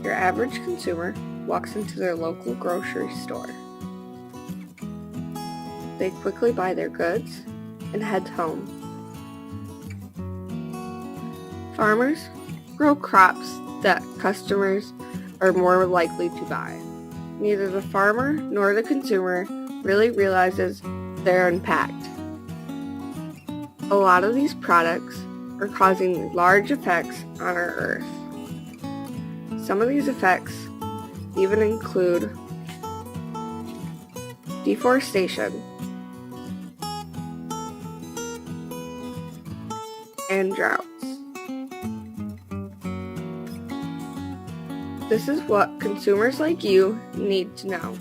Your average consumer walks into their local grocery store. They quickly buy their goods and head home. Farmers grow crops that customers are more likely to buy. Neither the farmer nor the consumer really realizes their impact. A lot of these products are causing large effects on our Earth. Some of these effects even include deforestation and droughts. This is what consumers like you need to know.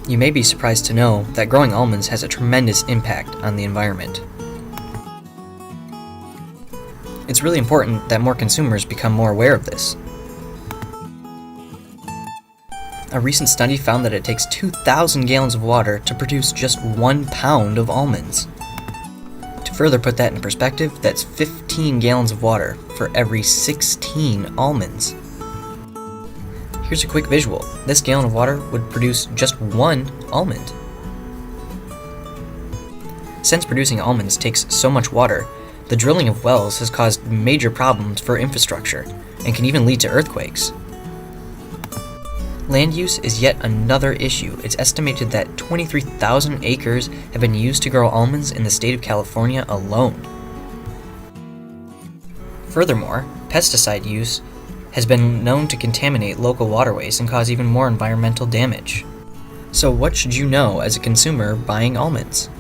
You may be surprised to know that growing almonds has a tremendous impact on the environment. It's really important that more consumers become more aware of this. A recent study found that it takes 2,000 gallons of water to produce just 1 pound of almonds. To further put that in perspective, that's 15 gallons of water for every 16 almonds. Here's a quick visual. This gallon of water would produce just 1 almond. Since producing almonds takes so much water, the drilling of wells has caused major problems for infrastructure and can even lead to earthquakes. Land use is yet another issue. It's estimated that 23,000 acres have been used to grow almonds in the state of California alone. Furthermore, pesticide use has been known to contaminate local waterways and cause even more environmental damage. So what should you know as a consumer buying almonds?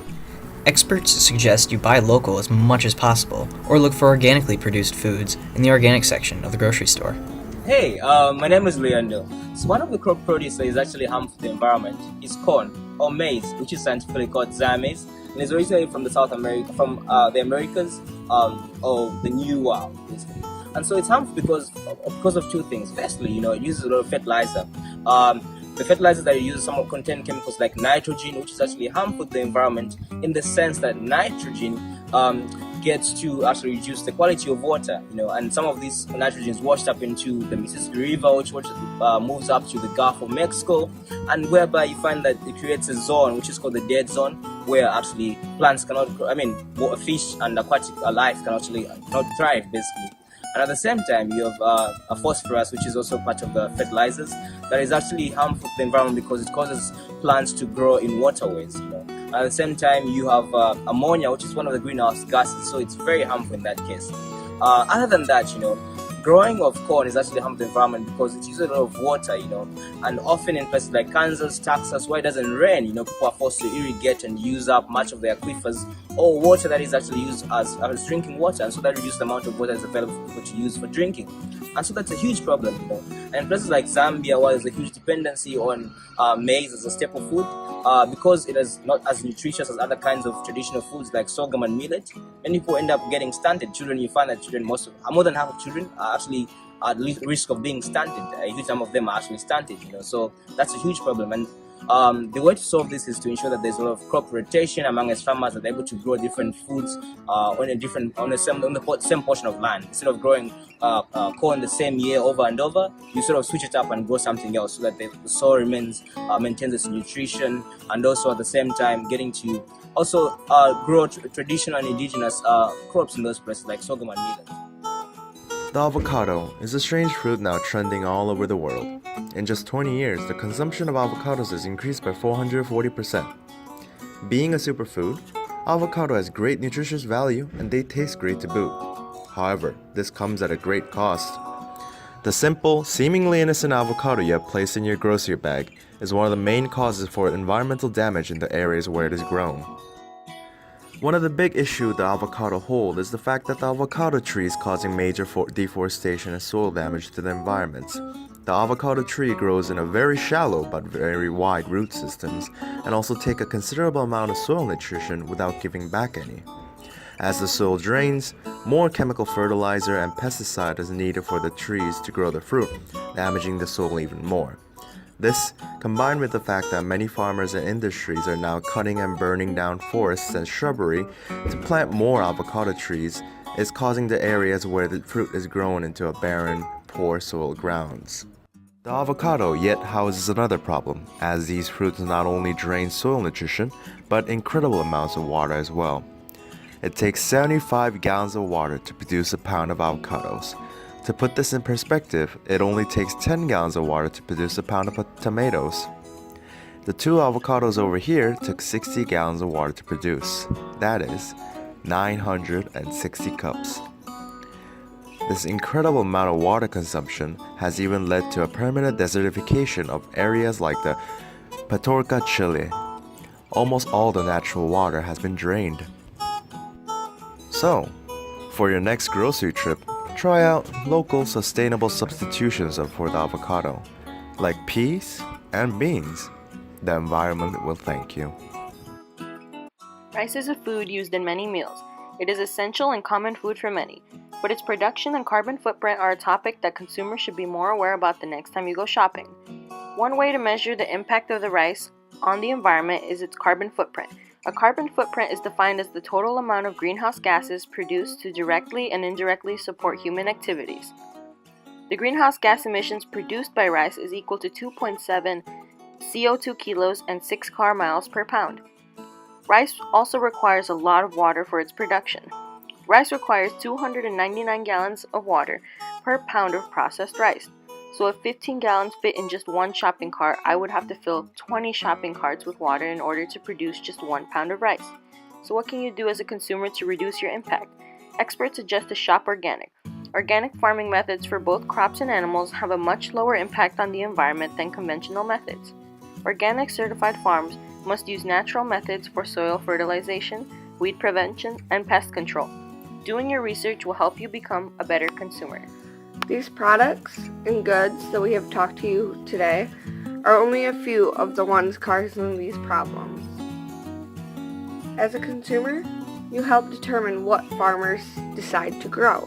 Experts suggest you buy local as much as possible, or look for organically produced foods in the organic section of the grocery store. Hey, my name is Leandro. So one of the crop produce that is actually harmful to the environment is corn, or maize, which is scientifically called maize, and is originally from the South America, from the Americas, or the New World, basically. And so it's harmful because of two things. Firstly, it uses a lot of fertilizer. The fertilizers that you use somewhat contain chemicals like nitrogen, which is actually harmful to the environment in the sense that nitrogen gets to actually reduce the quality of water, and some of these nitrogen is washed up into the Mississippi River, which moves up to the Gulf of Mexico, and whereby you find that it creates a zone which is called the dead zone, where actually plants cannot grow, fish and aquatic life cannot thrive, basically. And at the same time, you have a phosphorus, which is also part of the fertilizers, that is actually harmful to the environment because it causes plants to grow in waterways. At the same time, you have ammonia, which is one of the greenhouse gases, so it's very harmful in that case. Other than that, growing of corn is actually harmful to the environment because it uses a lot of water, and often in places like Kansas, Texas, where it doesn't rain, people are forced to irrigate and use up much of their aquifers or water that is actually used as drinking water, and so that reduces the amount of water that's available for people to use for drinking. And so that's a huge problem, And in places like Zambia, where there's a huge dependency on maize as a staple food, because it is not as nutritious as other kinds of traditional foods like sorghum and millet, many people end up getting stunted. Children, you find that more than half of children are actually at risk of being stunted. A huge number of them are actually stunted, So that's a huge problem. And the way to solve this is to ensure that there's a lot of crop rotation among us farmers that are able to grow different foods on the same portion of land. Instead of growing corn the same year over and over, you sort of switch it up and grow something else so that the soil maintains its nutrition, and also at the same time getting to also grow traditional and indigenous crops in those places like sorghum and millet. The avocado is a strange fruit now trending all over the world. In just 20 years, the consumption of avocados has increased by 440%. Being a superfood, avocado has great nutritious value and they taste great to boot. However, this comes at a great cost. The simple, seemingly innocent avocado you have placed in your grocery bag is one of the main causes for environmental damage in the areas where it is grown. One of the big issues the avocado hold is the fact that the avocado tree is causing major deforestation and soil damage to the environment. The avocado tree grows in a very shallow but very wide root systems and also take a considerable amount of soil nutrition without giving back any. As the soil drains, more chemical fertilizer and pesticide is needed for the trees to grow the fruit, damaging the soil even more. This, combined with the fact that many farmers and industries are now cutting and burning down forests and shrubbery to plant more avocado trees, is causing the areas where the fruit is grown into a barren, poor soil grounds. The avocado yet houses another problem, as these fruits not only drain soil nutrition, but incredible amounts of water as well. It takes 75 gallons of water to produce a pound of avocados. To put this in perspective, it only takes 10 gallons of water to produce a pound of tomatoes. The two avocados over here took 60 gallons of water to produce. That is 960 cups. This incredible amount of water consumption has even led to a permanent desertification of areas like the Petorca, Chile. Almost all the natural water has been drained. So, for your next grocery trip, try out local sustainable substitutions for the avocado, like peas and beans. The environment will thank you. Rice is a food used in many meals. It is essential and common food for many, but its production and carbon footprint are a topic that consumers should be more aware about the next time you go shopping. One way to measure the impact of the rice on the environment is its carbon footprint. A carbon footprint is defined as the total amount of greenhouse gases produced to directly and indirectly support human activities. The greenhouse gas emissions produced by rice is equal to 2.7 CO2 kilos and 6 car miles per pound. Rice also requires a lot of water for its production. Rice requires 299 gallons of water per pound of processed rice. So if 15 gallons fit in just one shopping cart, I would have to fill 20 shopping carts with water in order to produce just 1 pound of rice. So what can you do as a consumer to reduce your impact? Experts suggest to shop organic. Organic farming methods for both crops and animals have a much lower impact on the environment than conventional methods. Organic certified farms must use natural methods for soil fertilization, weed prevention, and pest control. Doing your research will help you become a better consumer. These products and goods that we have talked to you today are only a few of the ones causing these problems. As a consumer, you help determine what farmers decide to grow.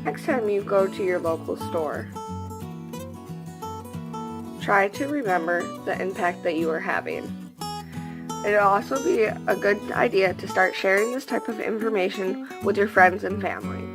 Next time you go to your local store, try to remember the impact that you are having. It'll also be a good idea to start sharing this type of information with your friends and family.